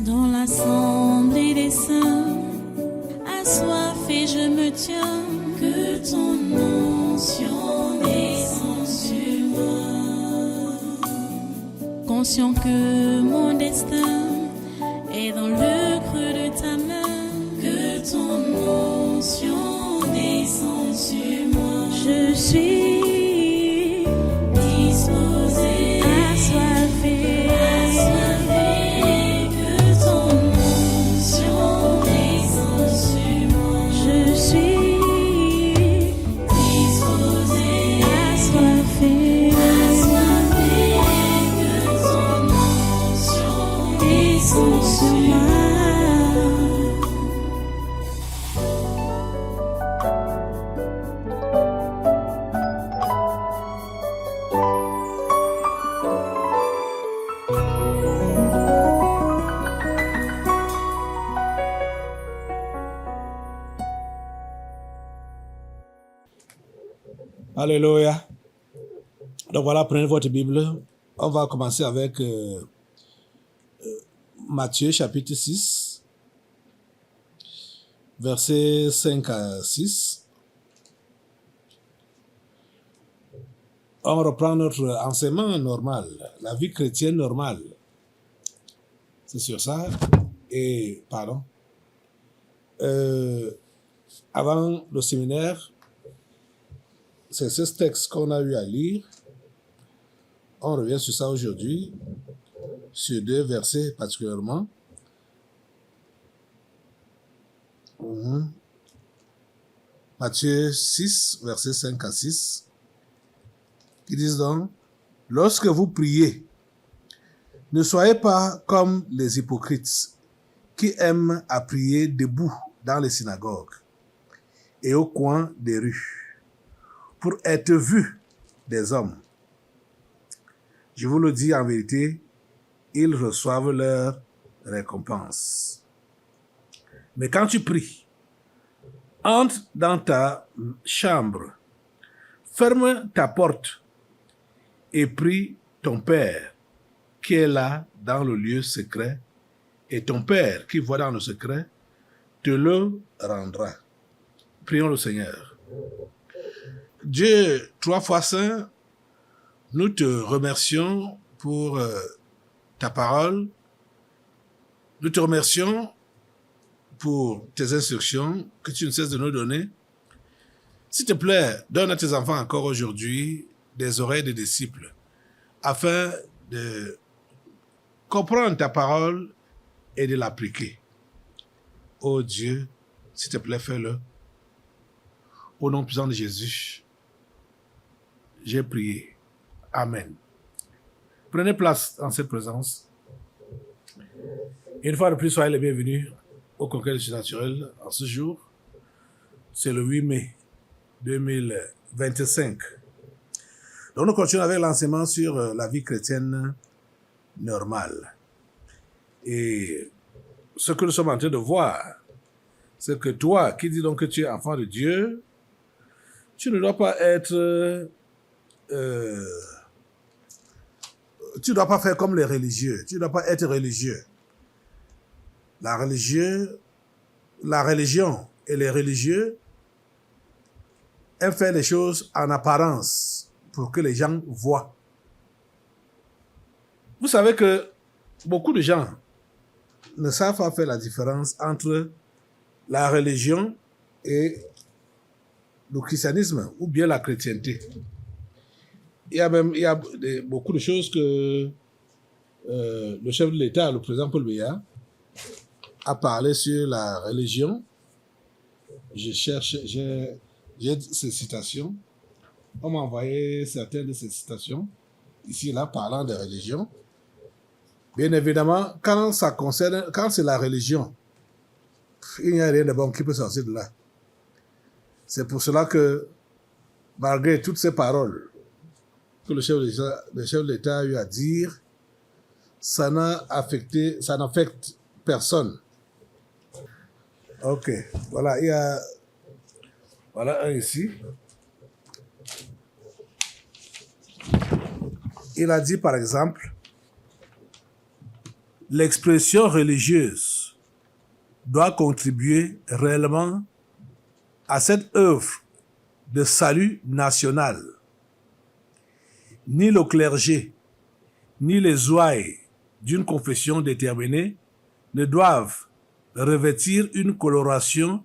Dans l'assemblée des saints, assoiffé je me tiens, que ton onction descende sur moi. Conscient que mon destin est dans le creux de ta main, que ton onction descende sur moi. Je suis disposé, assoiffé, que ton onction descende sur moi. Je suis disposé, assoiffé, que ton onction descende sur moi. Alléluia. Donc voilà, prenez votre Bible. On va commencer avec Matthieu chapitre 6, versets 5 à 6. On reprend notre enseignement normal, la vie chrétienne normale. C'est sur ça. Et, pardon. Avant le séminaire, c'est ce texte qu'on a eu à lire. On revient sur ça aujourd'hui, sur 2 versets particulièrement. Matthieu 6, versets 5 à 6, qui disent donc, « Lorsque vous priez, ne soyez pas comme les hypocrites qui aiment à prier debout dans les synagogues et au coin des rues, pour être vus des hommes. Je vous le dis en vérité, ils reçoivent leur récompense. Mais quand tu pries, entre dans ta chambre, ferme ta porte et prie ton Père qui est là dans le lieu secret, et ton Père qui voit dans le secret te le rendra. » Prions le Seigneur. Dieu, 3 fois saint, nous te remercions pour ta parole. Nous te remercions pour tes instructions que tu ne cesses de nous donner. S'il te plaît, donne à tes enfants encore aujourd'hui des oreilles de disciples afin de comprendre ta parole et de l'appliquer. Oh Dieu, s'il te plaît, fais-le. Au nom puissant de Jésus, j'ai prié. Amen. Prenez place en cette présence. Une fois de plus, soyez les bienvenus au Congrès du Surnaturel en ce jour. C'est le 8 mai 2025. Donc nous continuons avec l'enseignement sur la vie chrétienne normale. Et ce que nous sommes en train de voir, c'est que toi, qui dis donc que tu es enfant de Dieu, tu ne dois pas être... tu ne dois pas faire comme les religieux. Tu ne dois pas être religieux. La religion et les religieux aiment faire les choses en apparence pour que les gens voient. Vous savez que beaucoup de gens ne savent pas faire la différence entre la religion et le christianisme ou bien la chrétienté. Il y a beaucoup de choses que le chef de l'État, le président Paul Biya, a parlé sur la religion. J'ai ces citations. On m'a envoyé certaines de ces citations, ici là, parlant de religion. Bien évidemment, quand c'est la religion, il n'y a rien de bon qui peut sortir de là. C'est pour cela que, malgré toutes ces paroles que le chef de l'État a eu à dire, ça n'affecte personne. Ok, voilà, il y a... Voilà un ici. Il a dit par exemple, l'expression religieuse doit contribuer réellement à cette œuvre de salut national. Ni le clergé, ni les ouailles d'une confession déterminée ne doivent revêtir une coloration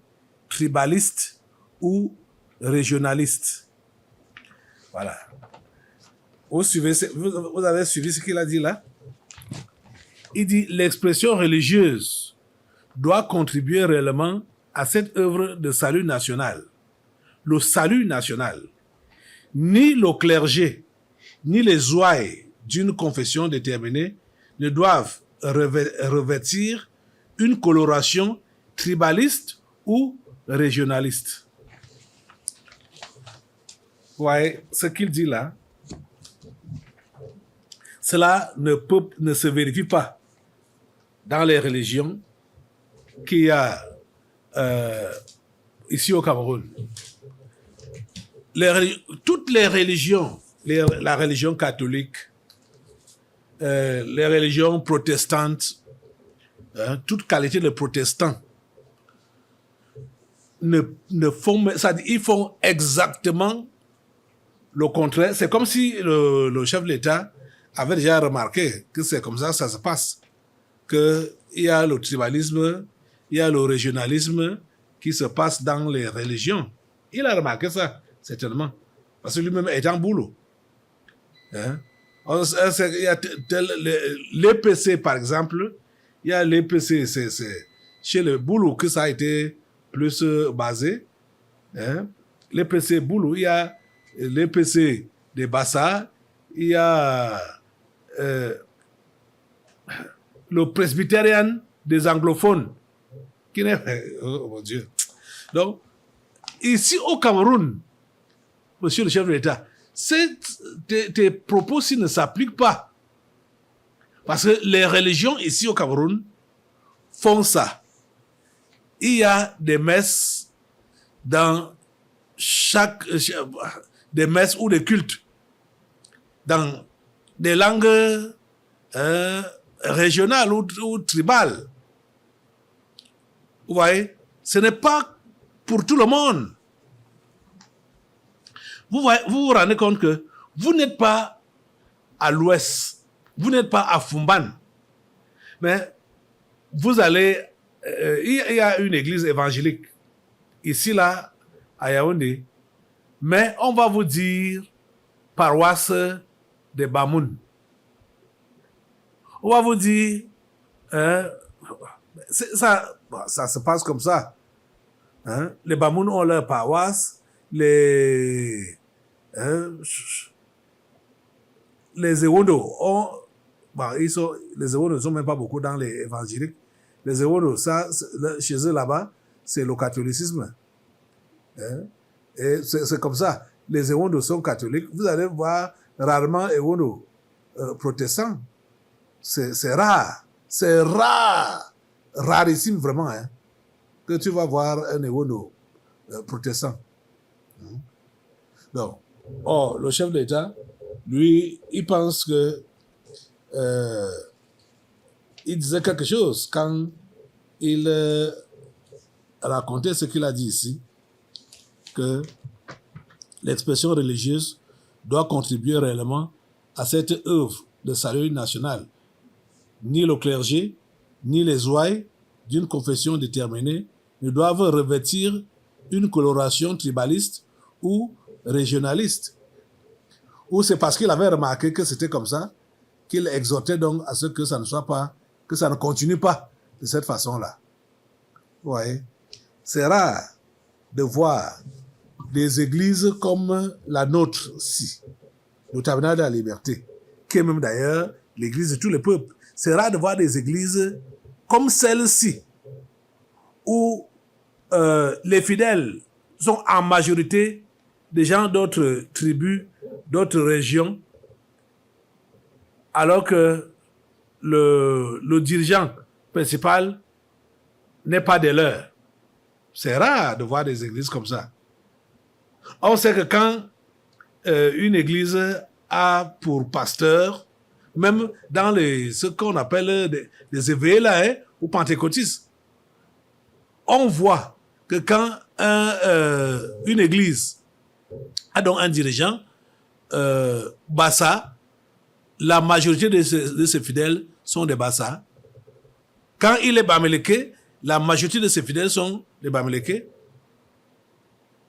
tribaliste ou régionaliste. Voilà. Vous avez suivi ce qu'il a dit là? Il dit l'expression religieuse doit contribuer réellement à cette œuvre de salut national. Le salut national. Ni le clergé, ni les ouailles d'une confession déterminée ne doivent revêtir une coloration tribaliste ou régionaliste. Vous voyez ce qu'il dit là? Cela ne se vérifie pas dans les religions qu'il y a ici au Cameroun. Toutes les religions, la religion catholique, les religions protestantes, toute qualité de protestants, ils font exactement le contraire. C'est comme si le chef de l'État avait déjà remarqué que c'est comme ça que ça se passe. Qu'il y a le tribalisme, il y a le régionalisme qui se passe dans les religions. Il a remarqué ça, certainement. Parce que lui-même est en boulot. Il y a l'EPC, par exemple. Il y a l'EPC, c'est chez le boulot que ça a été plus basé. L'EPC boulot, il y a l'EPC des Bassa, il y a le presbytérien des anglophones. Qui n'est... Oh mon Dieu. Donc, ici au Cameroun, monsieur le chef de l'État, tes propos-ci ne s'appliquent pas. Parce que les religions ici au Cameroun font ça. Il y a des messes dans des messes ou des cultes dans des langues régionales ou tribales. Vous voyez, ce n'est pas pour tout le monde. Vous vous rendez compte que vous n'êtes pas à l'ouest, vous n'êtes pas à Fumban, mais vous allez, il y a une église évangélique ici là à Yaoundé, mais on va vous dire paroisse de Bamoun. On va vous dire, ça se passe comme ça. Les Bamoun ont leur paroisse, les Ewondo ont, les Ewondo ne sont même pas beaucoup dans les évangéliques. Les Ewondo, ça, chez eux là-bas, c'est le catholicisme. Et c'est comme ça. Les Ewondo sont catholiques. Vous allez voir rarement Ewondo protestants. C'est rare. C'est rare. Rarissime vraiment, que tu vas voir un Ewondo protestant. Donc, le chef d'État, lui, il pense que il disait quelque chose quand il racontait ce qu'il a dit ici, que l'expression religieuse doit contribuer réellement à cette œuvre de salut national. Ni le clergé, ni les ouailles d'une confession déterminée ne doivent revêtir une coloration tribaliste ou régionaliste. Ou c'est parce qu'il avait remarqué que c'était comme ça qu'il exhortait donc à ce que ça ne soit pas, que ça ne continue pas de cette façon-là. Vous voyez, c'est rare de voir des églises comme la nôtre-ci, le Tabernacle de la Liberté, qui est même d'ailleurs l'église de tous les peuples. C'est rare de voir des églises comme celle-ci, où les fidèles sont en majorité des gens d'autres tribus, d'autres régions, alors que le dirigeant principal n'est pas des leurs. C'est rare de voir des églises comme ça. On sait que quand une église a pour pasteur même dans ce qu'on appelle des éveillés là, hein, ou pentecôtistes, on voit que quand une église a donc un dirigeant, Bassa, la majorité de ses fidèles sont des Bassa. Quand il est Bamileke, la majorité de ses fidèles sont des Bamileke.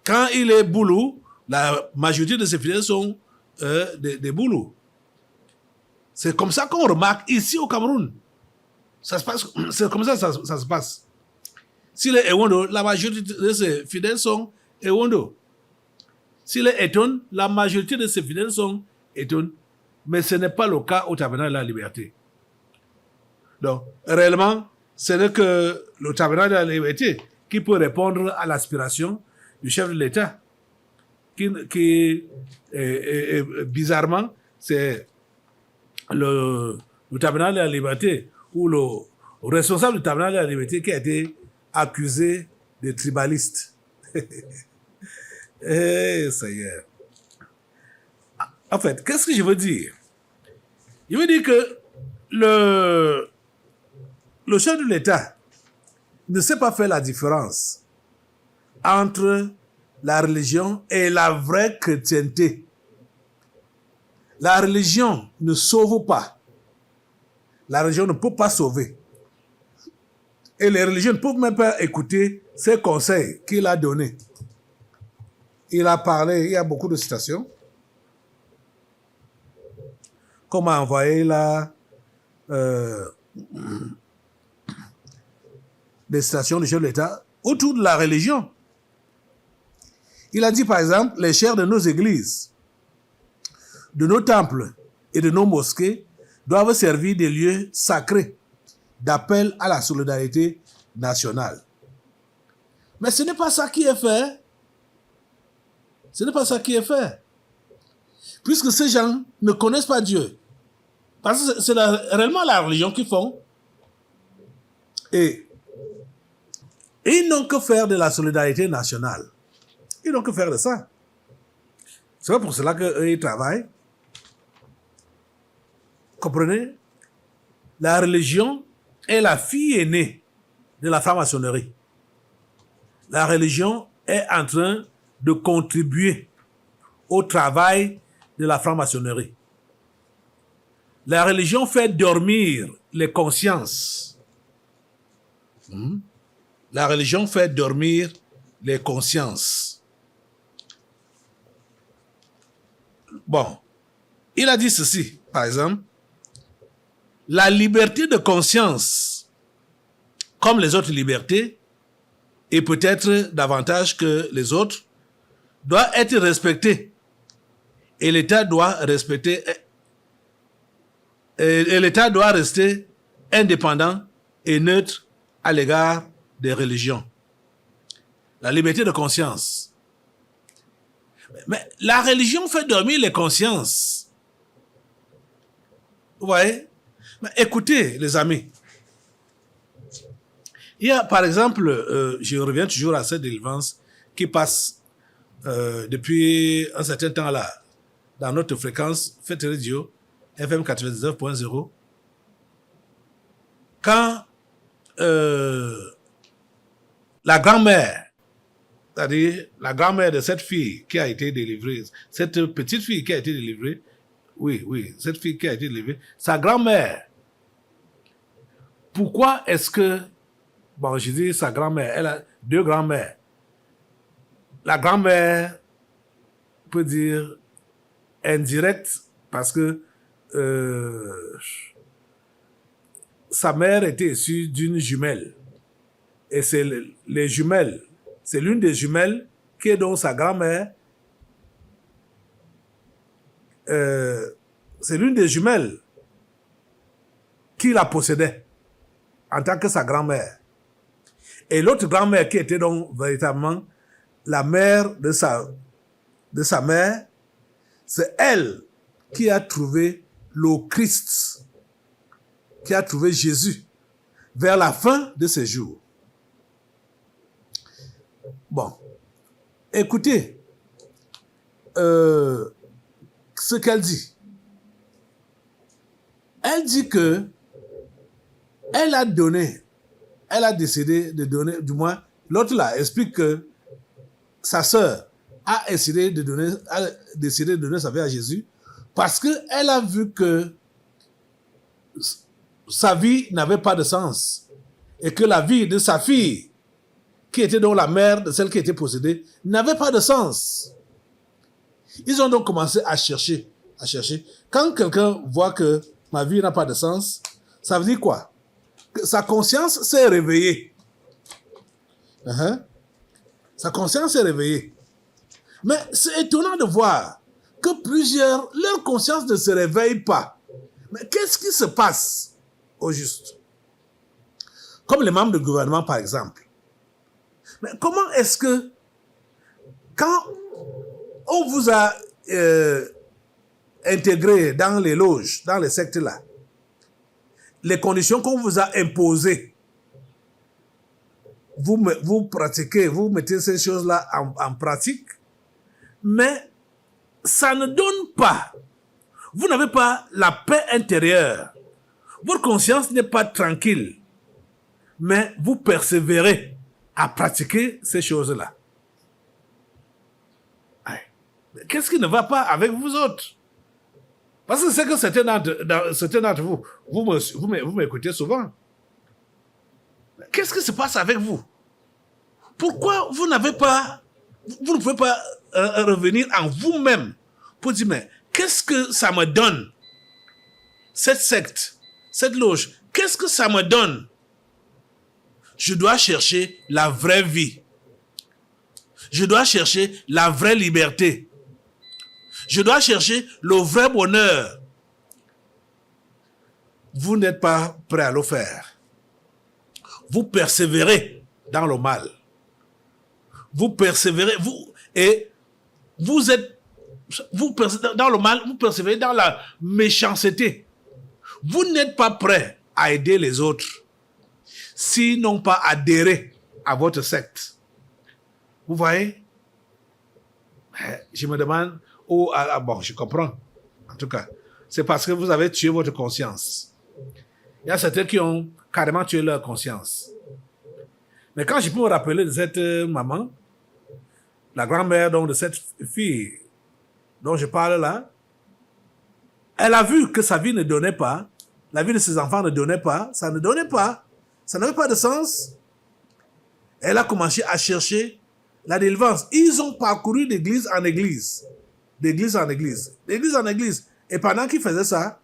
Quand il est Boulou, la majorité de ses fidèles sont des Boulou. C'est comme ça qu'on remarque ici au Cameroun. Ça se passe, c'est comme ça que ça se passe. S'il est Ewondo, la majorité de ses fidèles sont Ewondo. S'il est Eton, la majorité de ses fidèles sont Eton. Mais ce n'est pas le cas au Tabernacle de la Liberté. Donc, réellement, ce n'est que le Tabernacle de la Liberté qui peut répondre à l'aspiration du chef de l'État. Qui bizarrement, c'est le Tabernacle de la Liberté ou le responsable du Tabernacle de la Liberté qui a été accusé de tribaliste. Ça y est. En fait, qu'est-ce que je veux dire? Je veux dire que le chef de l'État ne sait pas faire la différence entre la religion et la vraie chrétienté. La religion ne sauve pas. La religion ne peut pas sauver. Et les religieux ne peuvent même pas écouter ces conseils qu'il a donnés. Il a parlé, il y a beaucoup de citations. Comme a envoyé là des citations du chef de l'État autour de la religion. Il a dit par exemple, les chairs de nos églises, de nos temples et de nos mosquées doivent servir des lieux sacrés d'appel à la solidarité nationale. Mais ce n'est pas ça qui est fait. Ce n'est pas ça qui est fait. Puisque ces gens ne connaissent pas Dieu. Parce que c'est réellement la religion qu'ils font. Et ils n'ont que faire de la solidarité nationale. Ils n'ont que faire de ça. C'est pour cela qu'eux, ils travaillent. Comprenez? La religion est la fille aînée de la franc-maçonnerie. La religion est en train de contribuer au travail de la franc-maçonnerie. La religion fait dormir les consciences. La religion fait dormir les consciences. Bon, il a dit ceci, par exemple, la liberté de conscience, comme les autres libertés, et peut-être davantage que les autres, doit être respectée. Et l'État doit respecter, et l'État doit rester indépendant et neutre à l'égard des religions. La liberté de conscience. Mais la religion fait dormir les consciences. Vous voyez? Mais écoutez, les amis. Il y a, par exemple, je reviens toujours à cette délivrance qui passe depuis un certain temps là, dans notre fréquence, Fête Radio, FM 99.0. Quand la grand-mère, c'est-à-dire la grand-mère de cette fille qui a été délivrée, cette petite fille qui a été délivrée, oui, cette fille qui a été délivrée, sa grand-mère, pourquoi est-ce que, bon, je dis sa grand-mère, elle a deux grand-mères. La grand-mère peut dire indirecte parce que sa mère était issue d'une jumelle. Et c'est les jumelles. C'est l'une des jumelles qui est donc sa grand-mère. C'est l'une des jumelles qui la possédait en tant que sa grand-mère. Et l'autre grand-mère qui était donc véritablement la mère de sa mère, c'est elle qui a trouvé le Christ, qui a trouvé Jésus vers la fin de ses jours. Bon, écoutez ce qu'elle dit. Elle dit que elle a décidé de donner, du moins, l'autre là explique que sa sœur a décidé de donner sa vie à Jésus parce qu'elle a vu que sa vie n'avait pas de sens et que la vie de sa fille, qui était donc la mère de celle qui était possédée, n'avait pas de sens. Ils ont donc commencé à chercher. Quand quelqu'un voit que ma vie n'a pas de sens, ça veut dire quoi? Que sa conscience s'est réveillée. Sa conscience s'est réveillée. Mais c'est étonnant de voir que plusieurs, leur conscience ne se réveille pas. Mais qu'est-ce qui se passe au juste? Comme les membres du gouvernement, par exemple. Mais comment est-ce que, quand on vous a intégré dans les loges, dans les sectes là, les conditions qu'on vous a imposées, vous pratiquez, vous mettez ces choses-là en pratique, mais ça ne donne pas. Vous n'avez pas la paix intérieure. Votre conscience n'est pas tranquille, mais vous persévérez à pratiquer ces choses-là. Qu'est-ce qui ne va pas avec vous autres? Parce que c'est que certains d'entre vous, vous m'écoutez souvent. Qu'est-ce qui se passe avec vous? Pourquoi vous ne pouvez pas revenir en vous-même pour dire, mais qu'est-ce que ça me donne? Cette secte, cette loge, qu'est-ce que ça me donne? Je dois chercher la vraie vie. Je dois chercher la vraie liberté. Je dois chercher le vrai bonheur. Vous n'êtes pas prêt à le faire. Vous persévérez dans le mal. Vous persévérez, dans le mal, vous persévérez dans la méchanceté. Vous n'êtes pas prêt à aider les autres s'ils n'ont pas adhéré à votre secte. Vous voyez? Je me demande, bon, je comprends. En tout cas, c'est parce que vous avez tué votre conscience. Il y a certains qui ont carrément tué leur conscience. Mais quand je peux me rappeler de cette maman, la grand-mère donc de cette fille dont je parle là, elle a vu que sa vie ne donnait pas, la vie de ses enfants ne donnait pas, ça ne donnait pas, ça n'avait pas de sens. Elle a commencé à chercher la délivrance. Ils ont parcouru d'église en église, d'église en église, d'église en église. Et pendant qu'ils faisaient ça,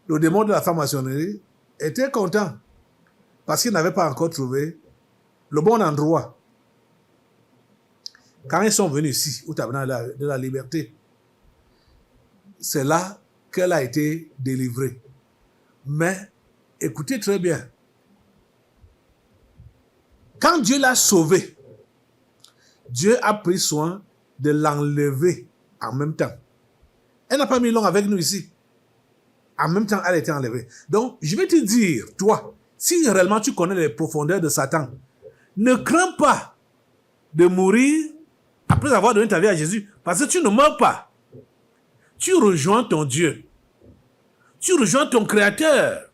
le démon de la franc-maçonnerie était content parce qu'il n'avait pas encore trouvé le bon endroit. Quand ils sont venus ici, au tabernacle de la liberté, c'est là qu'elle a été délivrée. Mais, écoutez très bien, quand Dieu l'a sauvée, Dieu a pris soin de l'enlever en même temps. Elle n'a pas mis long avec nous ici. En même temps, elle a été enlevée. Donc, je vais te dire, toi, si réellement tu connais les profondeurs de Satan, ne crains pas de mourir après avoir donné ta vie à Jésus, parce que tu ne meurs pas. Tu rejoins ton Dieu. Tu rejoins ton Créateur.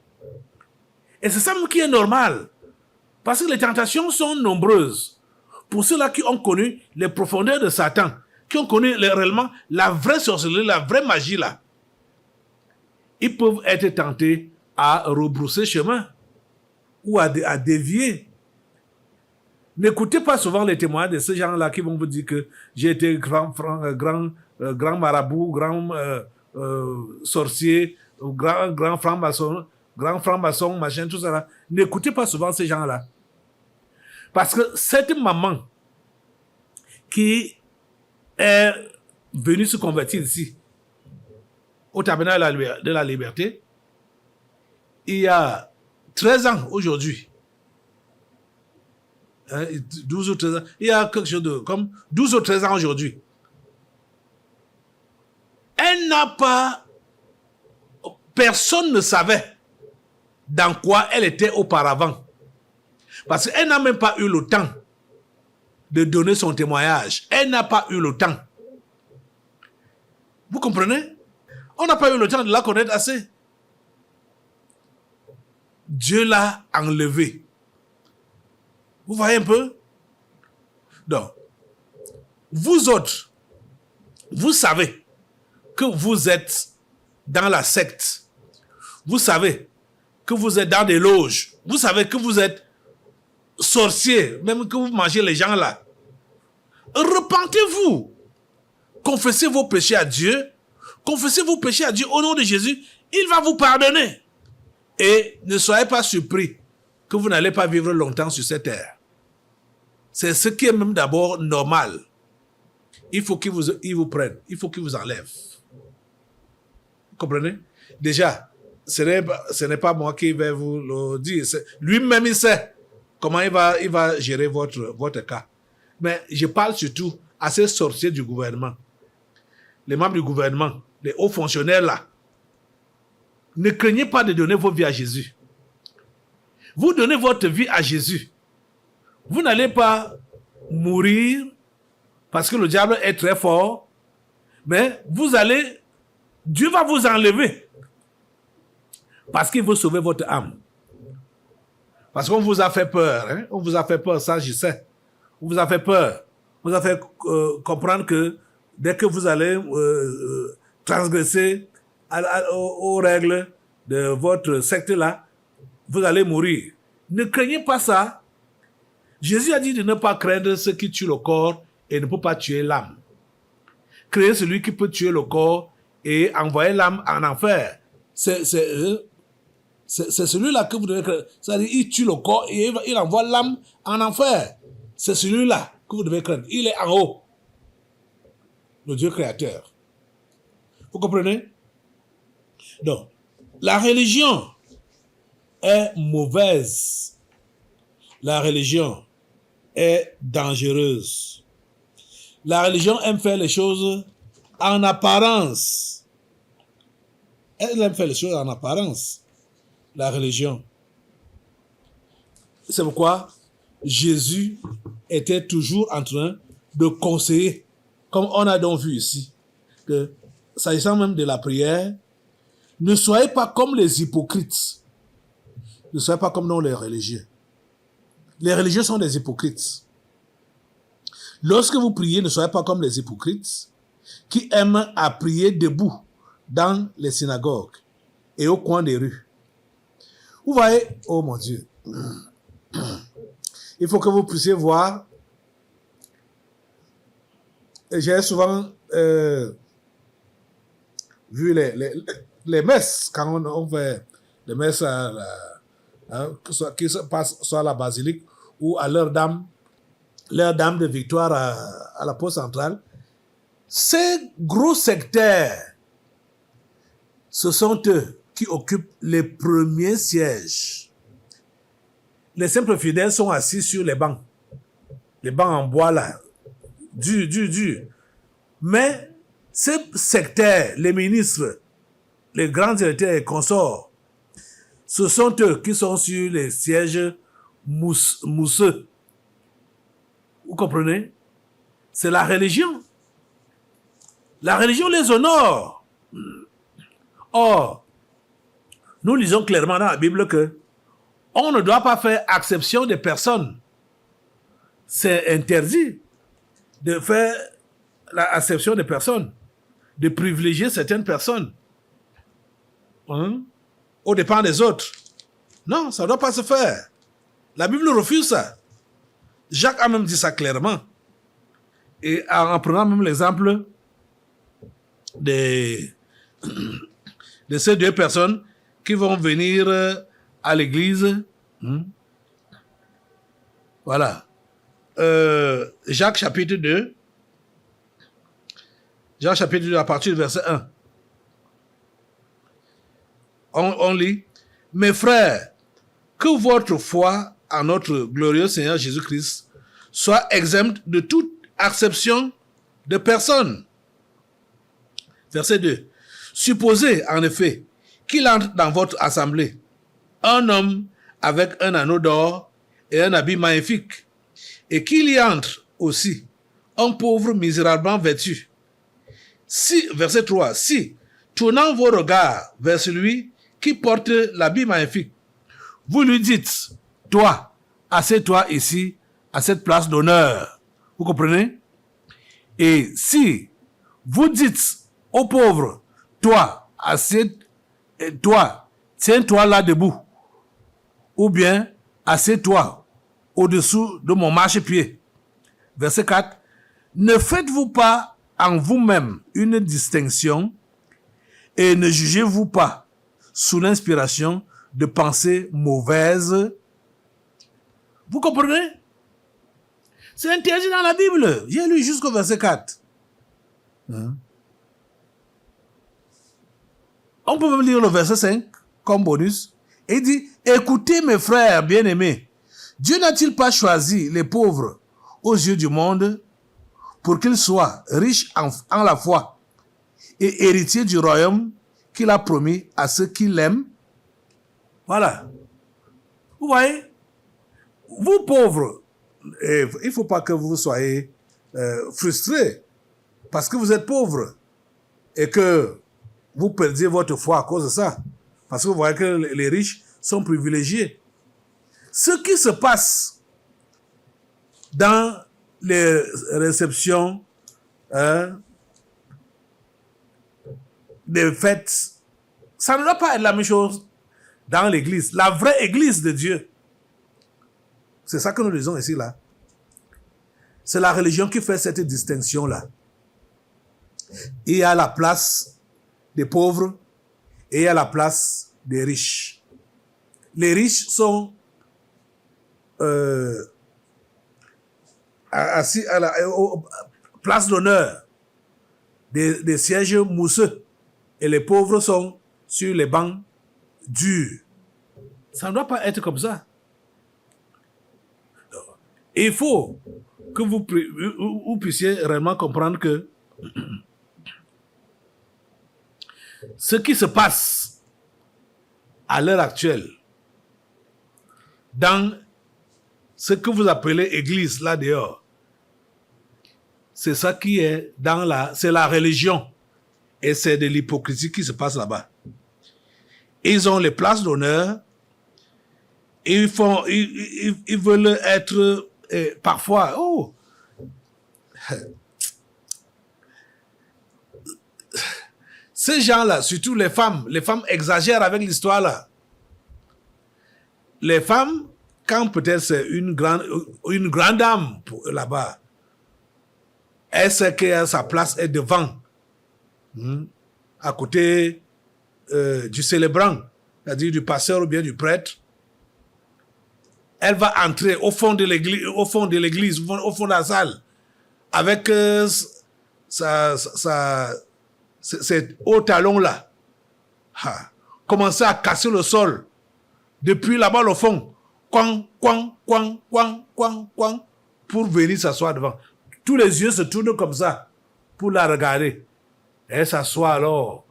Et c'est ça qui est normal. Parce que les tentations sont nombreuses. Pour ceux-là qui ont connu les profondeurs de Satan, qui ont connu réellement la vraie sorcellerie, la vraie magie là, ils peuvent être tentés à rebrousser chemin ou à dévier. N'écoutez pas souvent les témoignages de ces gens-là qui vont vous dire que j'ai été grand marabout, grand sorcier, grand franc-maçon, machin, tout ça là. N'écoutez pas souvent ces gens-là. Parce que cette maman qui est venue se convertir ici, au tabernacle de la liberté, il y a 13 ans aujourd'hui, 12 ou 13 ans, il y a quelque chose de comme 12 ou 13 ans aujourd'hui. Elle n'a pas, personne ne savait dans quoi elle était auparavant. Parce qu'elle n'a même pas eu le temps de donner son témoignage. Elle n'a pas eu le temps. Vous comprenez? On n'a pas eu le temps de la connaître assez. Dieu l'a enlevé. Vous voyez un peu? Donc, vous autres, vous savez que vous êtes dans la secte. Vous savez que vous êtes dans des loges. Vous savez que vous êtes sorciers, même que vous mangez les gens là. Repentez-vous. Confessez vos péchés à Dieu. Confessez vos péchés à Dieu au nom de Jésus. Il va vous pardonner. Et ne soyez pas surpris que vous n'allez pas vivre longtemps sur cette terre. C'est ce qui est même d'abord normal. Il faut qu'il vous prenne. Il faut qu'il vous enlève. Vous comprenez? Déjà, ce n'est pas moi qui vais vous le dire. Lui-même, il sait comment il va gérer votre cas. Mais je parle surtout à ces sorciers du gouvernement. Les membres du gouvernement, les hauts fonctionnaires là. Ne craignez pas de donner vos vies à Jésus. Vous donnez votre vie à Jésus. Vous n'allez pas mourir parce que le diable est très fort, mais Dieu va vous enlever parce qu'il veut sauver votre âme. Parce qu'on vous a fait peur, hein? On vous a fait peur, ça je sais. On vous a fait peur. On vous a fait comprendre que dès que vous allez transgresser aux règles de votre secte-là, vous allez mourir. Ne craignez pas ça. Jésus a dit de ne pas craindre ce qui tue le corps et ne peut pas tuer l'âme. Craignez celui qui peut tuer le corps et envoyer l'âme en enfer. C'est celui-là que vous devez craindre. C'est-à-dire, il tue le corps et il envoie l'âme en enfer. C'est celui-là que vous devez craindre. Il est en haut. Le Dieu créateur. Vous comprenez? Donc, la religion est mauvaise. La religion est dangereuse. La religion aime faire les choses en apparence. Elle aime faire les choses en apparence. La religion. C'est pourquoi Jésus était toujours en train de conseiller, comme on a donc vu ici, que s'agissant même de la prière, ne soyez pas comme les hypocrites. Ne soyez pas comme les religieux. Les religieux sont des hypocrites. Lorsque vous priez, ne soyez pas comme les hypocrites qui aiment à prier debout dans les synagogues et au coin des rues. Vous voyez, oh mon Dieu, il faut que vous puissiez voir. J'ai souvent vu les messes, quand on fait les messes qui se passent soit à la basilique ou à l'heure d'âme de victoire à la poste centrale. Ces gros sectaires, ce sont eux qui occupent les premiers sièges. Les simples fidèles sont assis sur les bancs en bois là, dur. Mais ces sectaires, les ministres, les grands directeurs et consorts, ce sont eux qui sont sur les sièges mousseux. Vous comprenez? C'est la religion. La religion les honore. Or, nous lisons clairement dans la Bible que on ne doit pas faire exception des personnes. C'est interdit de faire l'acception des personnes, de privilégier certaines personnes au dépens des autres. Non, ça ne doit pas se faire. La Bible refuse ça. Jacques a même dit ça clairement. Et en prenant même l'exemple de ces deux personnes qui vont venir à l'église. Voilà. Jacques chapitre 2. Jacques chapitre 2 à partir du verset 1. On lit. Mes frères, que votre foi en notre glorieux Seigneur Jésus-Christ soit exempte de toute acception de personne. Verset 2. Supposez en effet qu'il entre dans votre assemblée un homme avec un anneau d'or et un habit magnifique, et qu'il y entre aussi un pauvre misérablement vêtu. Si, verset 3, si, tournant vos regards vers celui qui porte l'habit magnifique, vous lui dites, toi, assieds-toi ici, à cette place d'honneur. Vous comprenez? Et si vous dites aux pauvres, toi, toi, tiens-toi là debout, ou bien assieds-toi au-dessous de mon marchepied. Verset 4. Ne faites-vous pas en vous-même une distinction et ne jugez-vous pas sous l'inspiration de pensées mauvaises. Vous comprenez? C'est interdit dans la Bible. J'ai lu jusqu'au verset 4. On peut même lire le verset 5 comme bonus. Et il dit, écoutez mes frères bien-aimés, Dieu n'a-t-il pas choisi les pauvres aux yeux du monde pour qu'ils soient riches en la foi et héritiers du royaume qu'il a promis à ceux qui l'aiment? Voilà. Vous voyez, vous pauvres, il ne faut pas que vous soyez frustrés parce que vous êtes pauvres et que vous perdiez votre foi à cause de ça. Parce que vous voyez que les riches sont privilégiés. Ce qui se passe dans les réceptions des fêtes, ça ne doit pas être la même chose dans l'église, la vraie église de Dieu. C'est ça que nous disons ici, là. C'est la religion qui fait cette distinction-là. Il y a la place des pauvres et il y a la place des riches. Les riches sont assis à la place d'honneur des sièges mousseux et les pauvres sont sur les bancs durs. Ça ne doit pas être comme ça. Il faut que vous puissiez réellement comprendre que ce qui se passe à l'heure actuelle dans ce que vous appelez église là dehors, c'est ça qui est c'est la religion et c'est de l'hypocrisie qui se passe là-bas. Ils ont les places d'honneur, ils veulent être parfois, ces gens-là, surtout les femmes exagèrent avec l'histoire là. Les femmes, quand peut-être c'est une grande dame là-bas, elle sait que sa place est devant, à côté du célébrant, c'est-à-dire du pasteur ou bien du prêtre. Elle va entrer au fond de l'église, au fond de la salle, avec ces hauts talons-là. Commencer à casser le sol. Depuis là-bas, au fond, pour venir s'asseoir devant. Tous les yeux se tournent comme ça pour la regarder. Elle s'assoit alors.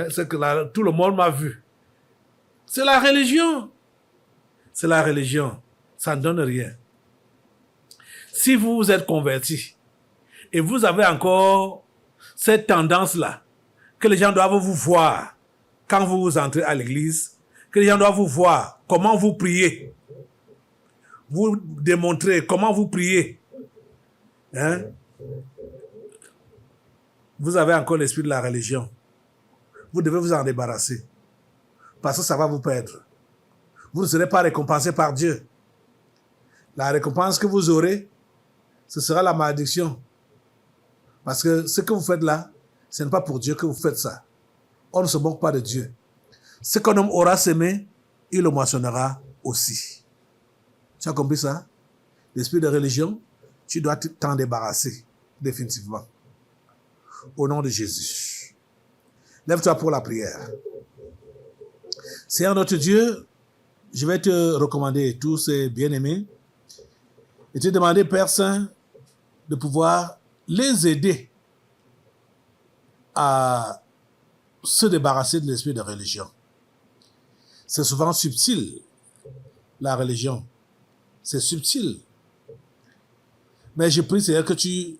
C'est que tout le monde m'a vu. C'est la religion. C'est la religion. Ça ne donne rien. Si vous vous êtes converti et vous avez encore cette tendance-là, que les gens doivent vous voir quand vous entrez à l'église, que les gens doivent vous voir comment vous priez, vous démontrer comment vous priez, vous avez encore l'esprit de la religion. Vous devez vous en débarrasser parce que ça va vous perdre. Vous ne serez pas récompensé par Dieu. La récompense que vous aurez, ce sera la malédiction. Parce que ce que vous faites là, ce n'est pas pour Dieu que vous faites ça. On ne se moque pas de Dieu. Ce qu'un homme aura semé, il le moissonnera aussi. Tu as compris ça? L'esprit de religion, tu dois t'en débarrasser définitivement. Au nom de Jésus. Lève-toi pour la prière. Seigneur notre Dieu, je vais te recommander tous ces bien-aimés et te demander, Père Saint, de pouvoir les aider à se débarrasser de l'esprit de religion. C'est souvent subtil, la religion. C'est subtil. Mais je prie, Seigneur, que tu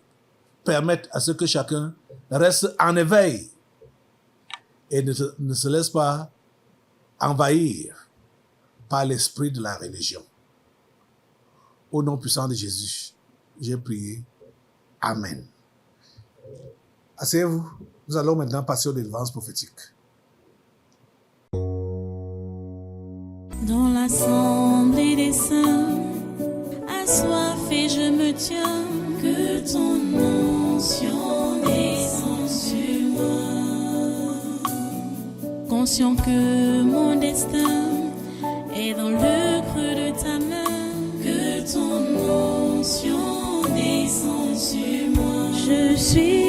permettes à ce que chacun reste en éveil et ne se laisse pas envahir par l'esprit de la religion. Au nom puissant de Jésus, j'ai prié. Amen. Asseyez-vous. Nous allons maintenant passer aux délivrances prophétiques. Dans l'assemblée des saints, assoiffé je me tiens, que ton onction descende sur moi. Conscient que mon destin est dans le creux de ta main, que ton onction descende sur moi. Je suis